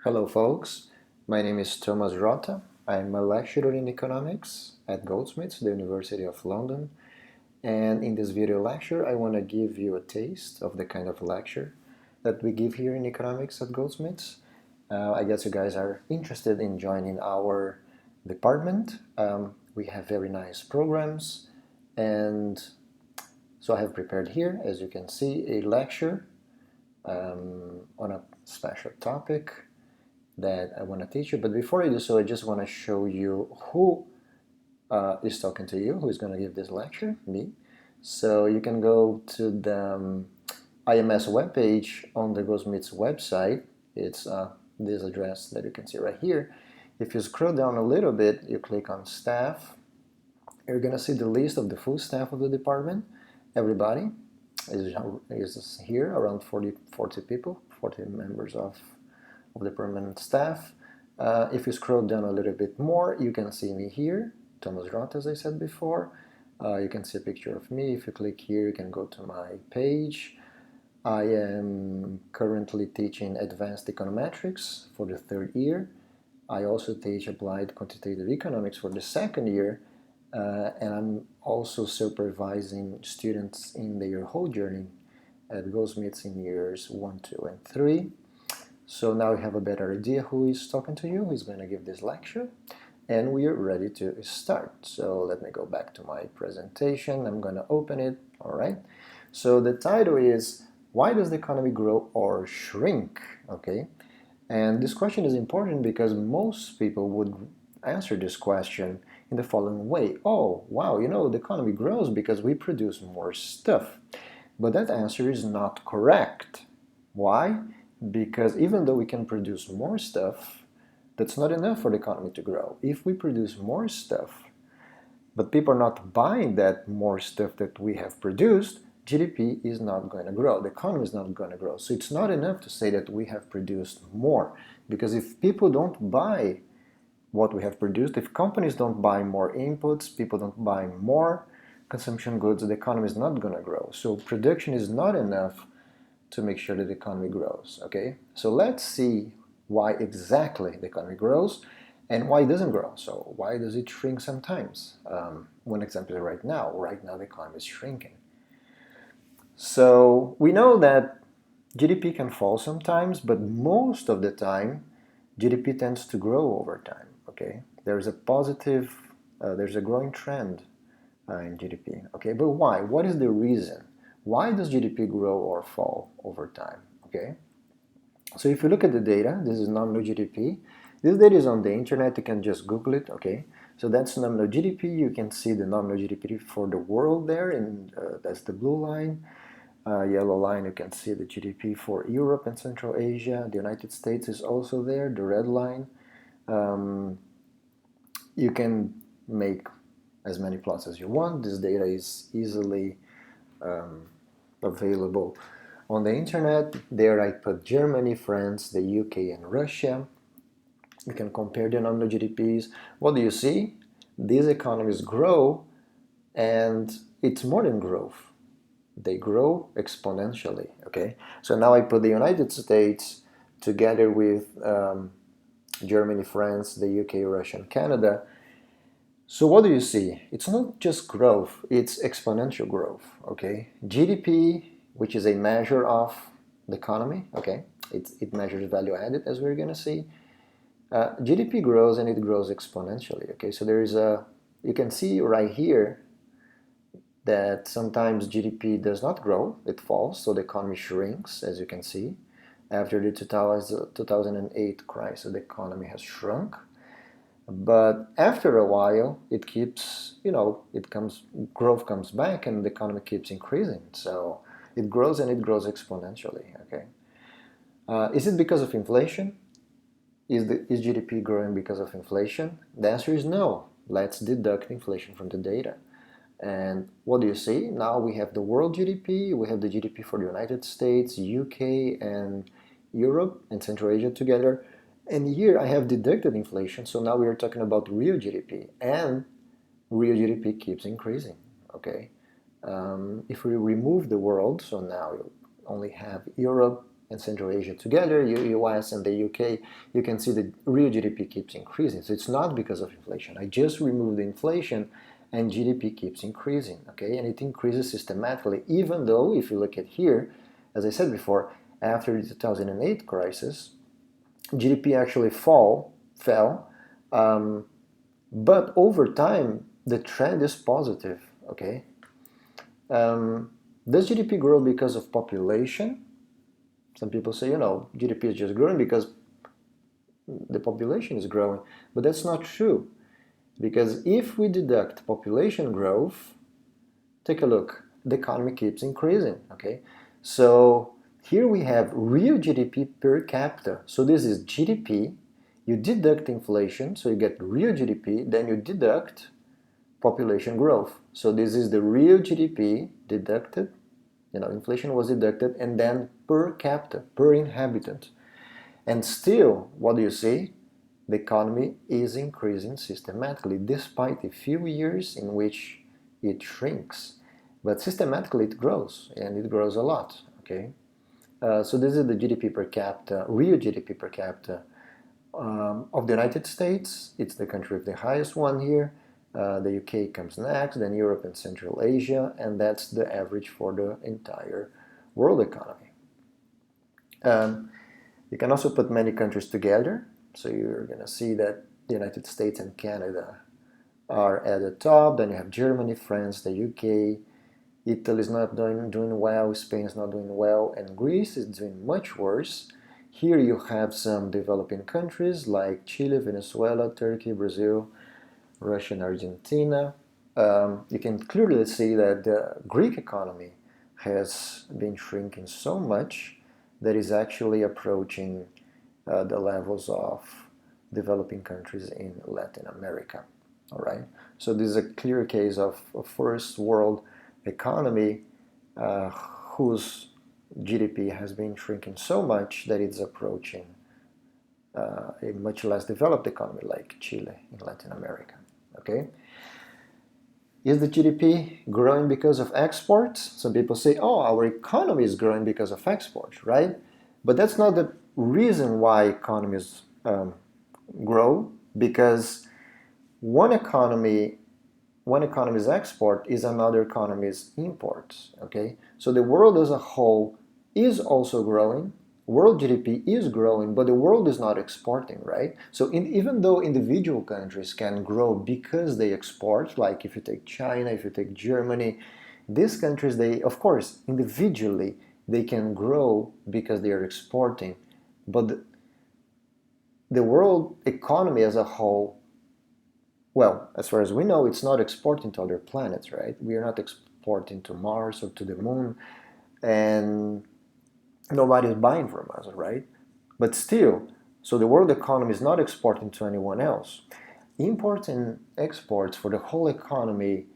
Hello folks, my name is Tomas Rotta. I'm a lecturer in economics at Goldsmiths, the University of London. And in this video lecture, I want to give you a taste of the kind of lecture that we give here in economics at Goldsmiths. I guess you guys are interested in joining our department. We have very nice programs, and so I have prepared here, as you can see, a lecture on a special topic that I want to teach you. But before I do so, I just want to show you who is talking to you, who is going to give this lecture, me. So you can go to the IMS webpage on the Goldsmiths website. It's this address that you can see right here. If you scroll down a little bit, you click on staff. You're going to see the list of the full staff of the department. Everybody is here, around 40 people, 40 members of the permanent staff. If you scroll down a little bit more, you can see me here, Tomas Rotta, as I said before. You can see a picture of me. If you click here, you can go to my page. I am currently teaching advanced econometrics for the third year. I also teach applied quantitative economics for the second year, and I'm also supervising students in their whole journey at Goldsmiths in years 1, 2, and 3. So now you have a better idea who is talking to you, who is going to give this lecture, and we are ready to start. So let me go back to my presentation. I'm going to open it. All right. So the title is, why does the economy grow or shrink? Okay. And this question is important because most people would answer this question in the following way. Oh, wow, the economy grows because we produce more stuff. But that answer is not correct. Why? Because even though we can produce more stuff, that's not enough for the economy to grow. If we produce more stuff, but people are not buying that more stuff that we have produced, GDP is not going to grow. The economy is not going to grow. So it's not enough to say that we have produced more. Because if people don't buy what we have produced, if companies don't buy more inputs, people don't buy more consumption goods, the economy is not going to grow. So production is not enough to make sure that the economy grows. Okay, so let's see why exactly the economy grows and why it doesn't grow. So why does it shrink sometimes? One example is right now. Right now the economy is shrinking. So we know that GDP can fall sometimes, but most of the time GDP tends to grow over time. Okay, there's a positive, there's a growing trend in GDP. Okay, but why? What is the reason? Why does GDP grow or fall over time? Okay, so if you look at the data, this is nominal GDP. This data is on the internet. You can just Google it. Okay, so that's nominal GDP. You can see the nominal GDP for the world there, and that's the blue line. Yellow line, you can see the GDP for Europe and Central Asia. The United States is also there. The red line. You can make as many plots as you want. This data is easily available on the internet. There I put Germany, France, the UK, and Russia. You can compare the nominal GDPs. What do you see? These economies grow, and it's more than growth. They grow exponentially. Okay, so now I put the United States together with Germany, France, the UK, Russia, and Canada. So what do you see? It's not just growth, it's exponential growth, okay? GDP, which is a measure of the economy, okay? It measures value added, as we're gonna see. GDP grows and it grows exponentially, okay? So you can see right here that sometimes GDP does not grow, it falls, so the economy shrinks, as you can see. After the 2008 crisis, the economy has shrunk. But after a while, it keeps, growth comes back and the economy keeps increasing. So it grows and it grows exponentially, okay? Is it because of inflation? Is GDP growing because of inflation? The answer is no. Let's deduct inflation from the data. And what do you see? Now we have the world GDP, we have the GDP for the United States, UK, and Europe and Central Asia together. And here I have deducted inflation, so now we are talking about real GDP, and real GDP keeps increasing, okay? If we remove the world, so now you only have Europe, and Central Asia together, US and the UK, you can see the real GDP keeps increasing. So it's not because of inflation. I just removed the inflation and GDP keeps increasing, okay? And it increases systematically, even though if you look at here, as I said before, after the 2008 crisis, GDP actually fell, but over time, the trend is positive, okay? Does GDP grow because of population? Some people say, GDP is just growing because the population is growing, but that's not true. Because if we deduct population growth, take a look, the economy keeps increasing, okay? So here we have real GDP per capita. So this is GDP, you deduct inflation, so you get real GDP, then you deduct population growth. So this is the real GDP deducted, inflation was deducted, and then per capita, per inhabitant. And still, what do you see? The economy is increasing systematically, despite a few years in which it shrinks. But systematically it grows, and it grows a lot, okay? So this is the GDP per capita, real GDP per capita of the United States. It's the country with the highest one here. The UK comes next, then Europe and Central Asia, and that's the average for the entire world economy. You can also put many countries together, so you're going to see that the United States and Canada are at the top, then you have Germany, France, the UK, Italy is not doing well, Spain is not doing well, and Greece is doing much worse. Here you have some developing countries like Chile, Venezuela, Turkey, Brazil, Russia and Argentina. You can clearly see that the Greek economy has been shrinking so much that is actually approaching the levels of developing countries in Latin America. All right. So this is a clear case of a first world economy whose GDP has been shrinking so much that it's approaching a much less developed economy like Chile in Latin America. Okay. Is the GDP growing because of exports? Some people say, oh, our economy is growing because of exports, right? But that's not the reason why economies grow, because one economy's export is another economy's imports, okay? So the world as a whole is also growing, world GDP is growing, but the world is not exporting, right? So even though individual countries can grow because they export, like if you take China, if you take Germany, these countries, they, of course, individually, they can grow because they are exporting, but the world economy as a whole, well, as far as we know, it's not exporting to other planets, right? We are not exporting to Mars or to the moon, and nobody's buying from us, right? But still, so the world economy is not exporting to anyone else. Imports and exports for the whole economy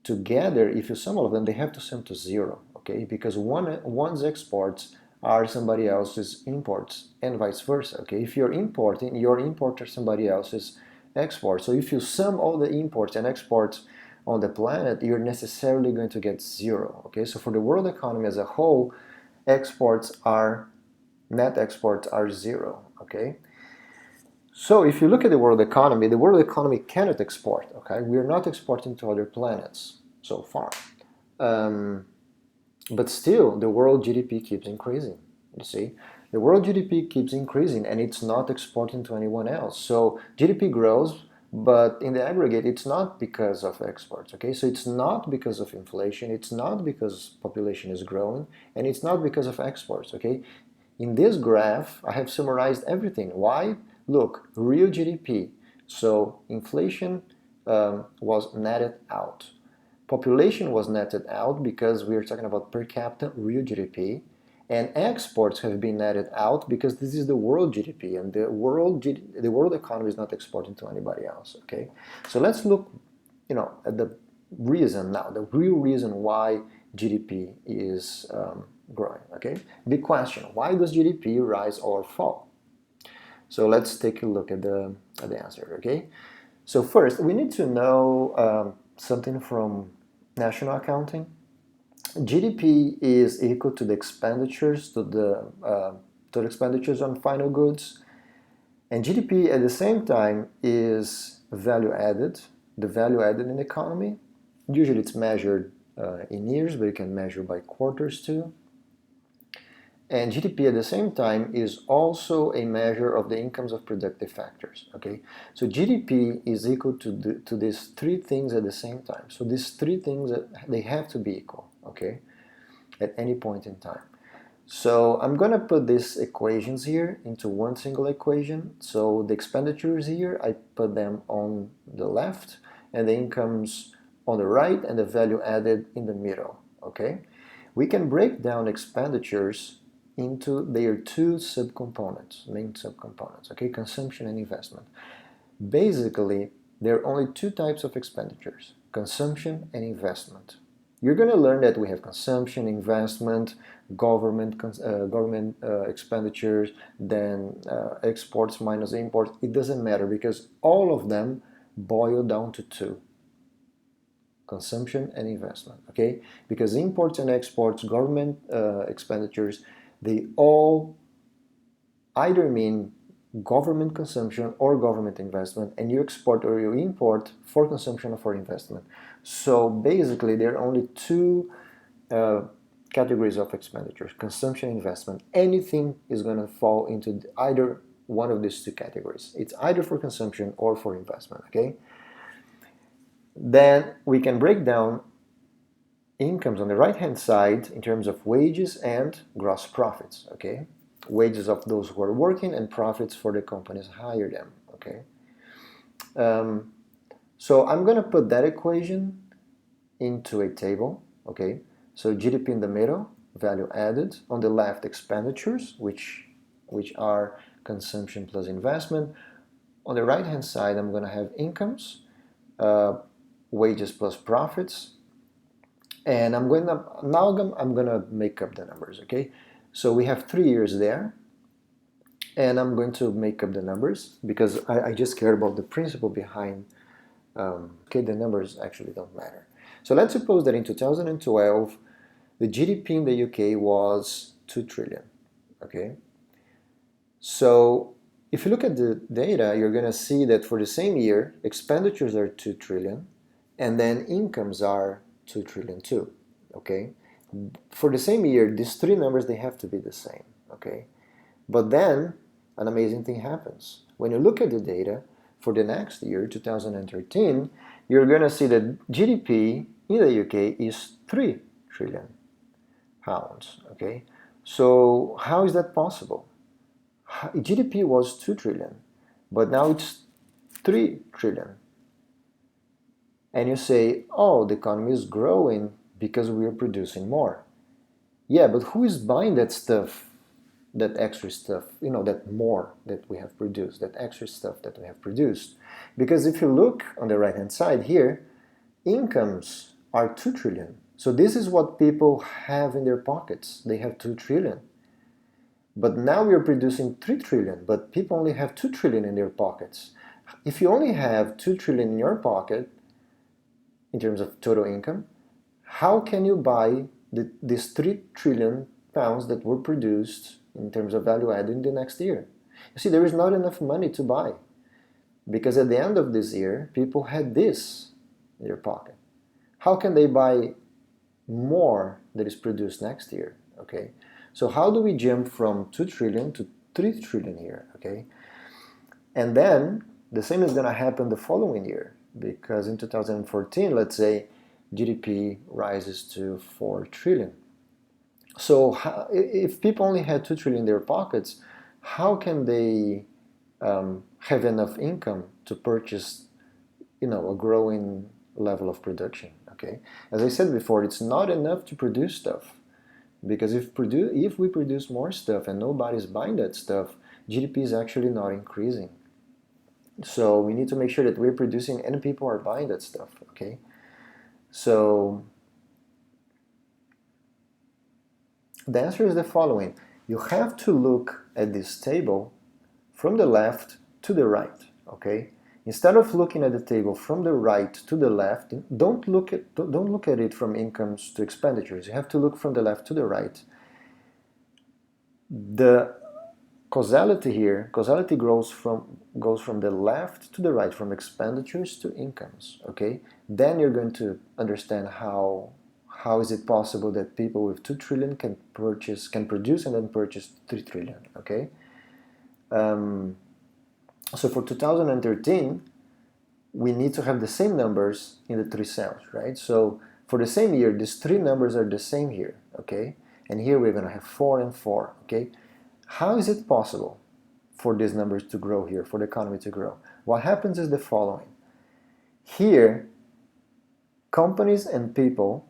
together, if you sum all of them, they have to sum to zero, okay? Because one's exports are somebody else's imports, and vice versa, okay? If you're importing, your imports are somebody else's exports. So if you sum all the imports and exports on the planet, you're necessarily going to get zero, okay? So for the world economy as a whole, net exports are zero, okay? So if you look at the world economy cannot export, okay? We're not exporting to other planets so far. But still, the world GDP keeps increasing, you see? The world GDP keeps increasing and it's not exporting to anyone else. So GDP grows, but in the aggregate, it's not because of exports, okay? So it's not because of inflation, it's not because population is growing, and it's not because of exports, okay? In this graph, I have summarized everything. Why? Look, real GDP. So inflation was netted out. Population was netted out because we are talking about per capita real GDP. And exports have been netted out because this is the world GDP, and the world economy is not exporting to anybody else, okay? So let's look, at the reason now, the real reason why GDP is growing, okay? Big question, why does GDP rise or fall? So let's take a look at the answer, okay? So first, we need to know something from national accounting. GDP is equal to the expenditures, to the total expenditures on final goods. And GDP at the same time is value added, the value added in the economy. Usually it's measured in years, but you can measure by quarters too. And GDP at the same time is also a measure of the incomes of productive factors, okay? So GDP is equal to these three things at the same time. So these three things, they have to be equal, okay, at any point in time. So I'm going to put these equations here into one single equation. So the expenditures here, I put them on the left, and the incomes on the right, and the value added in the middle, okay? We can break down expenditures into their two subcomponents, main subcomponents, okay? Consumption and investment. Basically, there are only two types of expenditures, consumption and investment. You're going to learn that we have consumption, investment, government expenditures, then exports minus imports. It doesn't matter because all of them boil down to two, consumption and investment, okay? Because imports and exports, government expenditures, they all either mean government consumption or government investment, and you export or you import for consumption or for investment. So basically there are only two categories of expenditures, consumption, investment. Anything is going to fall into either one of these two categories. It's either for consumption or for investment, okay? Then we can break down incomes on the right hand side in terms of wages and gross profits, okay? Wages of those who are working and profits for the companies hire them, okay? So I'm going to put that equation into a table, okay? So GDP in the middle, value added. On the left, expenditures, which are consumption plus investment. On the right hand side, I'm going to have incomes, wages plus profits. And I'm going to make up the numbers, okay? So we have 3 years there, and I'm going to make up the numbers because I just care about the principle behind, okay, the numbers actually don't matter. So let's suppose that in 2012, the GDP in the UK was 2 trillion, okay? So if you look at the data, you're going to see that for the same year, expenditures are 2 trillion, and then incomes are 2 trillion too, okay? For the same year, these three numbers, they have to be the same, okay? But then an amazing thing happens. When you look at the data for the next year, 2013, you're going to see that GDP in the UK is 3 trillion pounds, okay? So how is that possible? GDP was 2 trillion, but now it's 3 trillion. And you say, oh, the economy is growing because we are producing more. Yeah, but who is buying that stuff, that extra stuff, you know, that more that we have produced, that extra stuff that we have produced? Because if you look on the right hand side here, incomes are 2 trillion. So this is what people have in their pockets. They have 2 trillion. But now we are producing 3 trillion, but people only have 2 trillion in their pockets. If you only have 2 trillion in your pocket, in terms of total income, how can you buy these 3 trillion pounds that were produced in terms of value added in the next year? You see, there is not enough money to buy because at the end of this year, people had this in their pocket. How can they buy more that is produced next year, okay? So how do we jump from 2 trillion to 3 trillion here, okay? And then the same is going to happen the following year. Because in 2014, let's say, GDP rises to 4 trillion. So if people only had 2 trillion in their pockets, how can they have enough income to purchase, you know, a growing level of production, okay? As I said before, it's not enough to produce stuff. Because if we produce more stuff and nobody's buying that stuff, GDP is actually not increasing. So we need to make sure that we're producing and people are buying that stuff, okay? So the answer is the following. You have to look at this table from the left to the right, okay? Instead of looking at the table from the right to the left, don't look at it from incomes to expenditures. You have to look from the left to the right. The causality here, causality goes from the left to the right, from expenditures to incomes. Okay, then you're going to understand how is it possible that people with 2 trillion can produce and then purchase 3 trillion. Okay, so for 2013, we need to have the same numbers in the 3 cells, right? So for the same year, these 3 numbers are the same here. Okay, and here we're going to have 4 and 4. Okay, how is it possible for these numbers to grow here, for the economy to grow? What happens is the following. Here, companies and people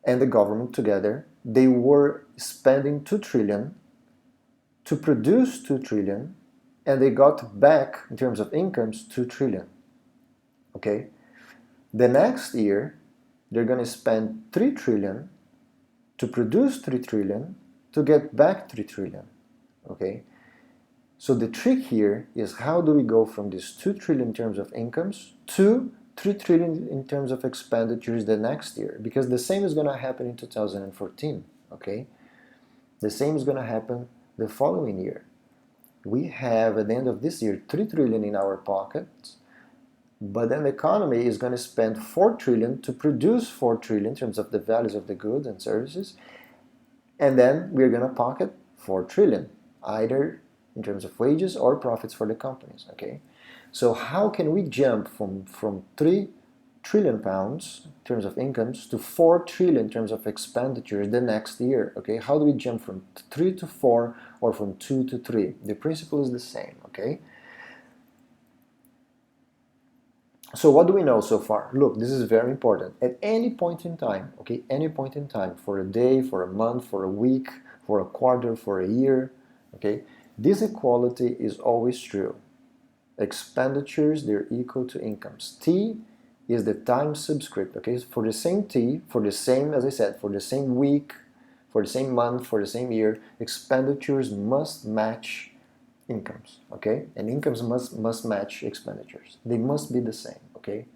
and the government together, they were spending 2 trillion to produce 2 trillion, and they got back, in terms of incomes, 2 trillion. Okay? The next year, they're going to spend 3 trillion to produce 3 trillion to get back 3 trillion. Okay? So the trick here is, how do we go from this 2 trillion in terms of incomes to 3 trillion in terms of expenditures the next year? Because the same is going to happen in 2014. Okay? The same is going to happen the following year. We have, at the end of this year, 3 trillion in our pockets, but then the economy is going to spend 4 trillion to produce 4 trillion in terms of the values of the goods and services, and then we're going to pocket 4 trillion, either in terms of wages or profits for the companies. Okay, so how can we jump from 3 trillion pounds in terms of incomes to 4 trillion in terms of expenditures the next year? Okay, how do we jump from 3 to 4 or from 2 to 3? The principle is the same. Okay, so what do we know so far? Look, this is very important. At any point in time, okay, any point in time, for a day, for a month, for a week, for a quarter, for a year, okay, this equality is always true. Expenditures, they're equal to incomes. T is the time subscript. Okay, so for the same T, for the same, as I said, for the same week, for the same month, for the same year, expenditures must match incomes. Okay, and incomes must match expenditures. They must be the same. Okay,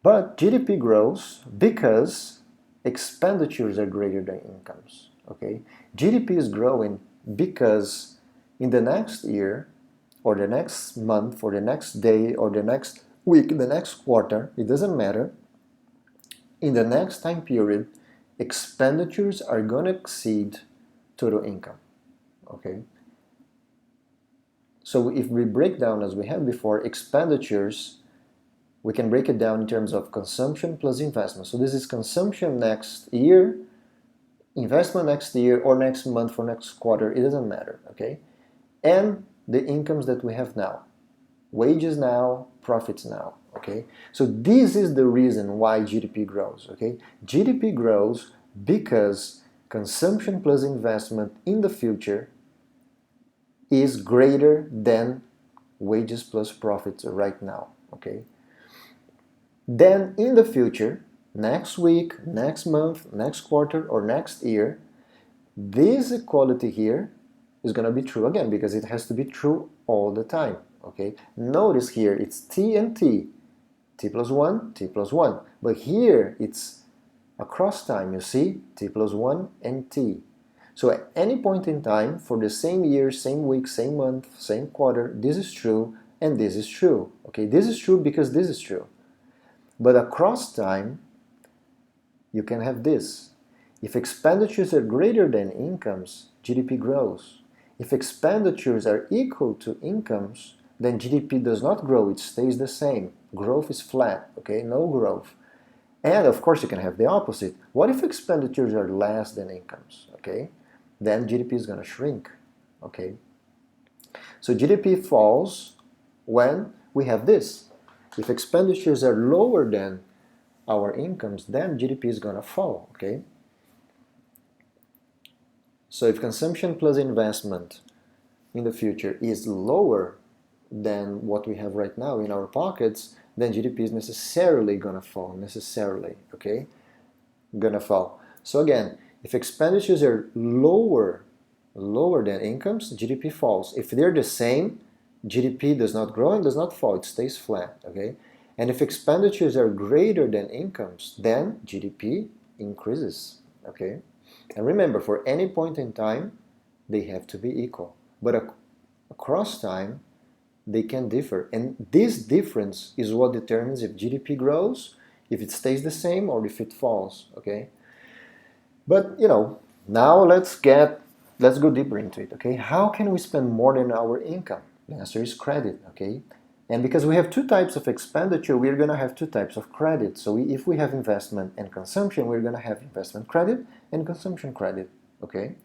but GDP grows because expenditures are greater than incomes. Okay, GDP is growing because in the next year, or the next month, or the next day, or the next week, the next quarter, it doesn't matter, in the next time period, expenditures are going to exceed total income. Okay, so if we break down, as we had before, expenditures, we can break it down in terms of consumption plus investment. So this is consumption next year, investment next year, or next month, or next quarter, it doesn't matter. Okay, and the incomes that we have now, wages now, profits now. Okay, so this is the reason why GDP grows. Okay, GDP grows because consumption plus investment in the future is greater than wages plus profits right now. Okay, then in the future, next week, next month, next quarter, or next year, this equality here is going to be true again, because it has to be true all the time. Okay, notice here it's T and T, T plus 1, T plus 1, but here it's across time. You see, T plus 1 and T. So at any point in time, for the same year, same week, same month, same quarter, this is true and this is true. Okay, this is true because this is true. But across time, you can have this. If expenditures are greater than incomes, GDP grows. If expenditures are equal to incomes, then GDP does not grow, it stays the same. Growth is flat, okay, no growth. And of course you can have the opposite. What if expenditures are less than incomes, okay? Then GDP is going to shrink, okay? So GDP falls when we have this. If expenditures are lower than our incomes, then GDP is going to fall, okay? So if consumption plus investment in the future is lower than what we have right now in our pockets, then GDP is necessarily going to fall, necessarily, okay? Going to fall. So again, if expenditures are lower than incomes, GDP falls. If they're the same, GDP does not grow and does not fall, it stays flat, okay? And if expenditures are greater than incomes, then GDP increases, okay? And remember, for any point in time, they have to be equal. But across time, they can differ. And this difference is what determines if GDP grows, if it stays the same, or if it falls, okay? But, now let's go deeper into it, okay? How can we spend more than our income? The answer is credit, okay? And because we have two types of expenditure, we're going to have two types of credit. So if we have investment and consumption, we're going to have investment credit and consumption credit, okay?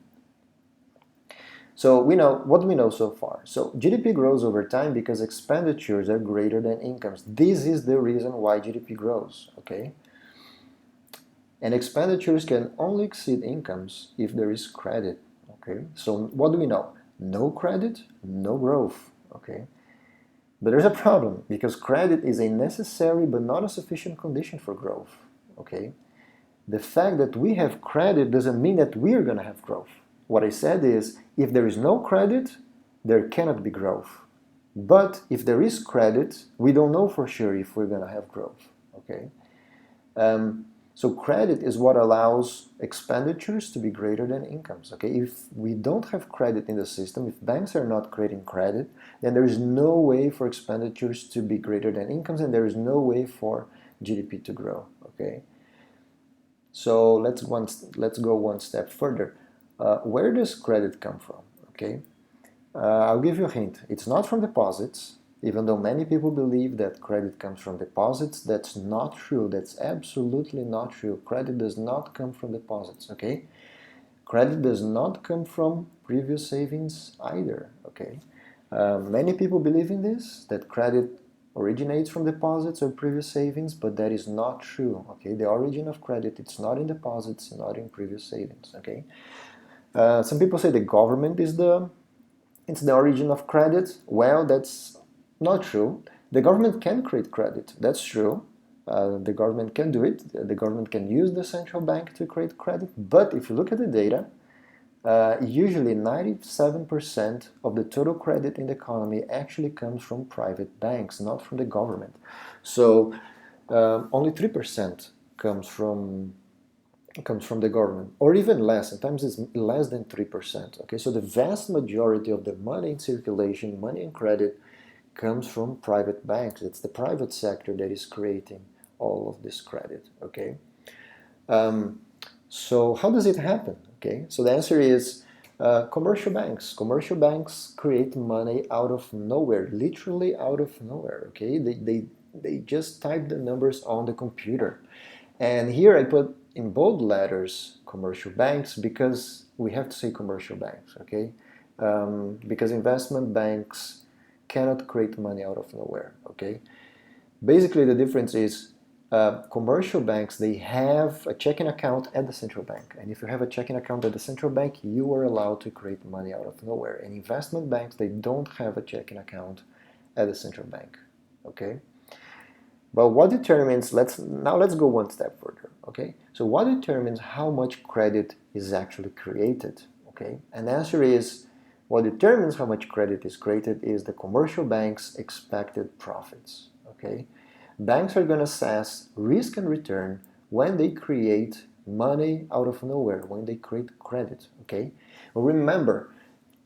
So what do we know so far? So GDP grows over time because expenditures are greater than incomes. This is the reason why GDP grows, okay? And expenditures can only exceed incomes if there is credit, okay? So what do we know? No credit, no growth, okay? But there's a problem because credit is a necessary but not a sufficient condition for growth, okay? The fact that we have credit doesn't mean that we're going to have growth. What I said is, if there is no credit, there cannot be growth. But if there is credit, we don't know for sure if we're going to have growth, okay? So credit is what allows expenditures to be greater than incomes, okay? If we don't have credit in the system, if banks are not creating credit, then there is no way for expenditures to be greater than incomes, and there is no way for GDP to grow, okay? So let's go one step further. Where does credit come from? Okay, I'll give you a hint. It's not from deposits, even though many people believe that credit comes from deposits. That's not true. That's absolutely not true. Credit does not come from deposits, okay? Credit does not come from previous savings either, okay? Many people believe in this, that credit originates from deposits or previous savings, but that is not true, okay? The origin of credit, it's not in deposits, not in previous savings, okay? Some people say the government is the origin of credit. Well, that's not true. The government can create credit. That's true. The government can do it. The government can use the central bank to create credit. But if you look at the data, usually 97% of the total credit in the economy actually comes from private banks, not from the government. So only 3% comes from the government, or even less. Sometimes it's less than 3%. Okay, so the vast majority of the money in circulation, money and credit, comes from private banks. It's the private sector that is creating all of this credit. Okay, so how does it happen? Okay, so the answer is commercial banks. Commercial banks create money out of nowhere, literally out of nowhere. Okay, they just type the numbers on the computer. And here I put in bold letters commercial banks because we have to say commercial banks, okay? Because investment banks cannot create money out of nowhere, okay? Basically, the difference is commercial banks, they have a checking account at the central bank. And if you have a checking account at the central bank, you are allowed to create money out of nowhere. And investment banks, they don't have a checking account at the central bank, okay? But what determines, let's go one step further, okay? So what determines how much credit is actually created, okay? And the answer is, what determines how much credit is created is the commercial bank's expected profits, okay? Banks are going to assess risk and return when they create money out of nowhere, when they create credit, okay? Well, remember,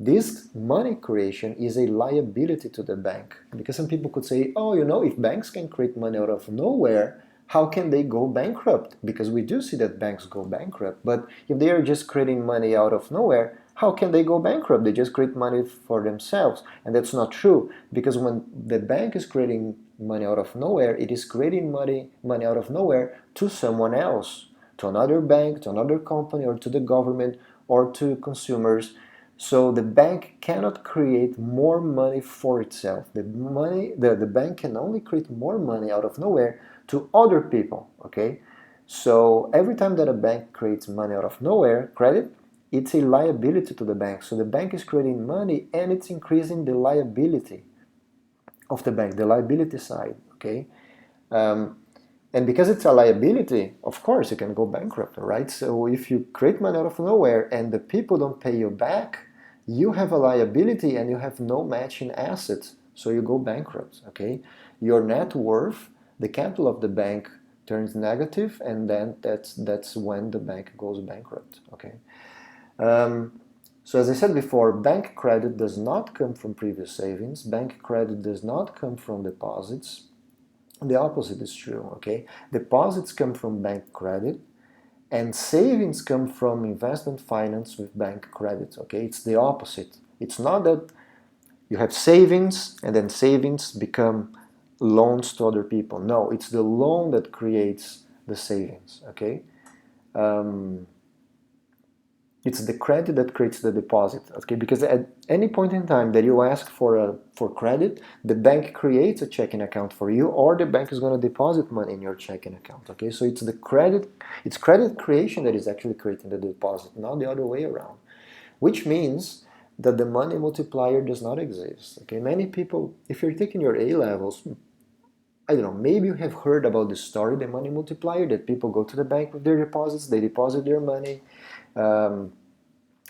this money creation is a liability to the bank, because some people could say, oh, if banks can create money out of nowhere, how can they go bankrupt? Because we do see that banks go bankrupt. But if they are just creating money out of nowhere, how can they go bankrupt? They just create money for themselves. And that's not true, because when the bank is creating money out of nowhere, it is creating money out of nowhere to someone else, to another bank, to another company, or to the government, or to consumers. So the bank cannot create more money for itself. The bank can only create more money out of nowhere to other people, okay? So every time that a bank creates money out of nowhere, credit, it's a liability to the bank. So the bank is creating money and it's increasing the liability of the bank, the liability side, okay? And because it's a liability, of course, you can go bankrupt, right? So if you create money out of nowhere and the people don't pay you back, You have a liability and you have no matching asset, so you go bankrupt, okay? Your net worth, the capital of the bank turns negative, and then that's when the bank goes bankrupt, okay? So as I said before, bank credit does not come from previous savings. Bank credit does not come from deposits. The opposite is true, okay? Deposits come from bank credit, and savings come from investment finance with bank credit, okay? It's the opposite. It's not that you have savings and then savings become loans to other people. No, it's the loan that creates the savings, okay? It's the credit that creates the deposit, okay? Because at any point in time that you ask for credit, the bank creates a checking account for you, or the bank is going to deposit money in your checking account, okay? So it's credit creation that is actually creating the deposit, not the other way around, which means that the money multiplier does not exist, okay? Many people, if you're taking your A levels, I don't know, maybe you have heard about the story, the money multiplier, that people go to the bank with their deposits, they deposit their money.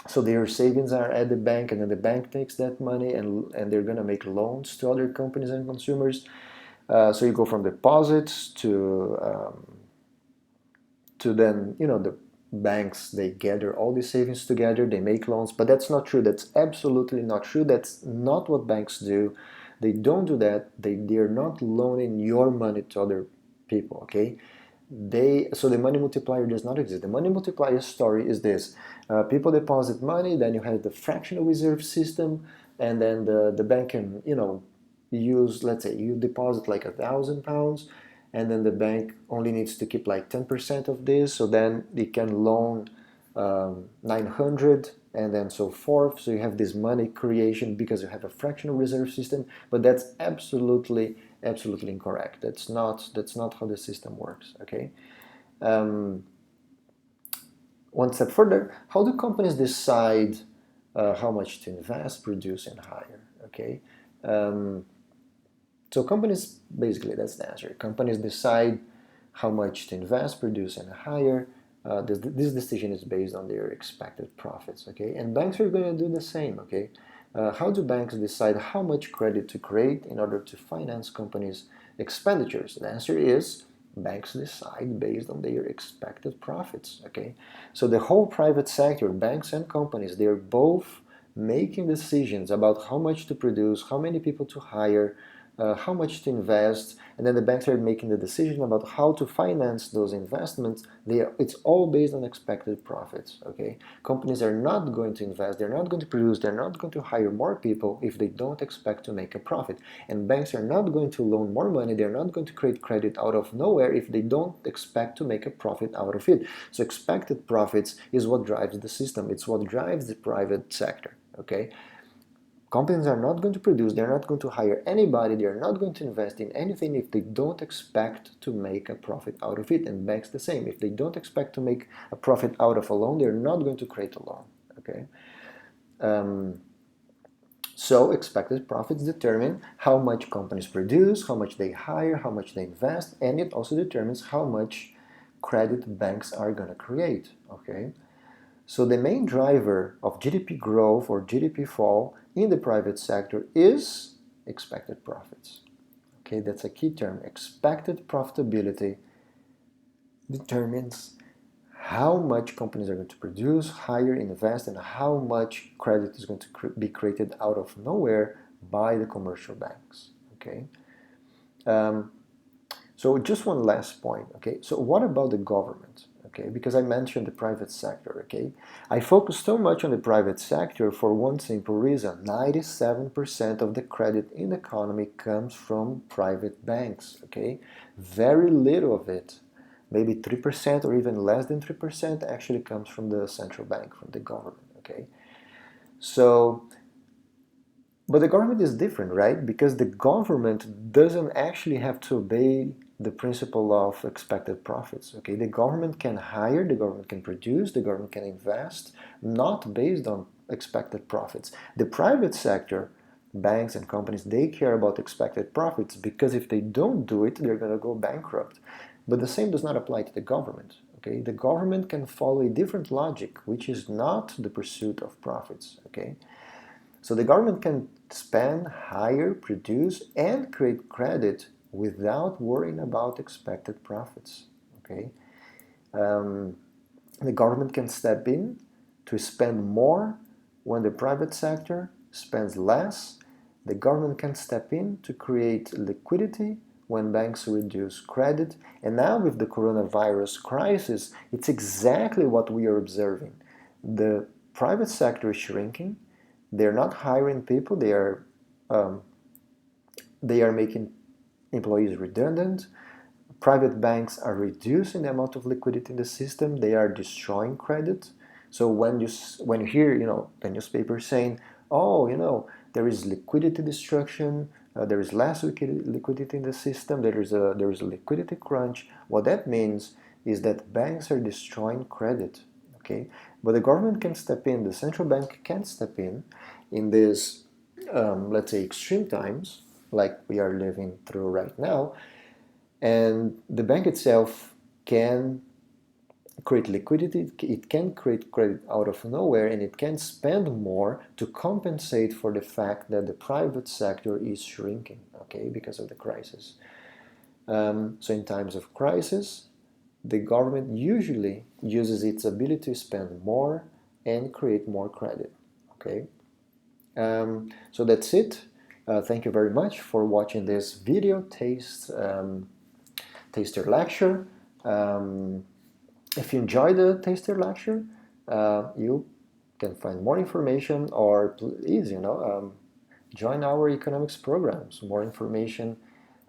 So their savings are at the bank, and then the bank takes that money and they're going to make loans to other companies and consumers. So you go from deposits to then, the banks, they gather all these savings together, they make loans, but that's not true. That's absolutely not true. That's not what banks do. They don't do that. They're not loaning your money to other people, okay? So the money multiplier does not exist. The money multiplier story is this: people deposit money, then you have the fractional reserve system, and then the bank can use, let's say you deposit like £1,000, and then the bank only needs to keep like 10% of this, so then it can loan 900 and then so forth. So you have this money creation because you have a fractional reserve system, but that's absolutely incorrect. That's not how the system works, okay? One step further, how do companies decide how much to invest, produce, and hire, okay? So companies, basically, that's the answer. Companies decide how much to invest, produce, and hire. This decision is based on their expected profits, okay? And banks are going to do the same, okay? How do banks decide how much credit to create in order to finance companies' expenditures? The answer is banks decide based on their expected profits, okay? So the whole private sector, banks and companies, they're both making decisions about how much to produce, how many people to hire, how much to invest, and then the banks are making the decision about how to finance those investments. It's all based on expected profits, okay? Companies are not going to invest, they're not going to produce, they're not going to hire more people if they don't expect to make a profit. And banks are not going to loan more money, they're not going to create credit out of nowhere if they don't expect to make a profit out of it. So expected profits is what drives the system, it's what drives the private sector, okay? Companies are not going to produce, they're not going to hire anybody, they're not going to invest in anything if they don't expect to make a profit out of it. And banks the same. If they don't expect to make a profit out of a loan, they're not going to create a loan, okay? So expected profits determine how much companies produce, how much they hire, how much they invest, and it also determines how much credit banks are going to create, okay? So the main driver of GDP growth or GDP fall in the private sector is expected profits. Okay, that's a key term. Expected profitability determines how much companies are going to produce, hire, invest, and how much credit is going to be created out of nowhere by the commercial banks. Okay. So just one last point. Okay. So what about the government? Okay, because I mentioned the private sector, okay? I focus so much on the private sector for one simple reason. 97% of the credit in the economy comes from private banks, okay? Very little of it, maybe 3% or even less than 3% actually comes from the central bank, from the government, okay? So, but the government is different, right? Because the government doesn't actually have to obey the principle of expected profits, okay? The government can hire, the government can produce, the government can invest, not based on expected profits. The private sector, banks and companies, they care about expected profits because if they don't do it, they're going to go bankrupt. But the same does not apply to the government, okay? The government can follow a different logic, which is not the pursuit of profits, okay? So the government can spend, hire, produce, and create credit without worrying about expected profits. Okay, the government can step in to spend more when the private sector spends less. The government can step in to create liquidity when banks reduce credit. And now with the coronavirus crisis, it's exactly what we are observing. The private sector is shrinking. They're not hiring people. They are making employees redundant. Private banks are reducing the amount of liquidity in the system. They are destroying credit. So when you hear the newspaper saying, oh, there is liquidity destruction, there is less liquidity in the system, there is a liquidity crunch. What that means is that banks are destroying credit. Okay, but the government can step in. The central bank can step in this, let's say, extreme times like we are living through right now, and the bank itself can create liquidity, it can create credit out of nowhere, and it can spend more to compensate for the fact that the private sector is shrinking, okay, because of the crisis. So in times of crisis, the government usually uses its ability to spend more and create more credit, okay? So that's it. Thank you very much for watching this video taster lecture. If you enjoyed the taster lecture, you can find more information, or please, join our economics programs. More information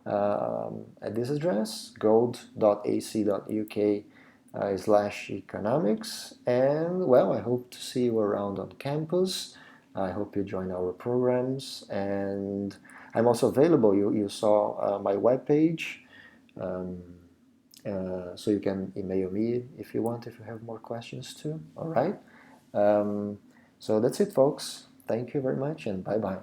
at this address, gold.ac.uk/economics. And well, I hope to see you around on campus. I hope you join our programs, and I'm also available. You saw my webpage. So you can email me if you want, if you have more questions too. All right. So that's it, folks. Thank you very much, and bye-bye.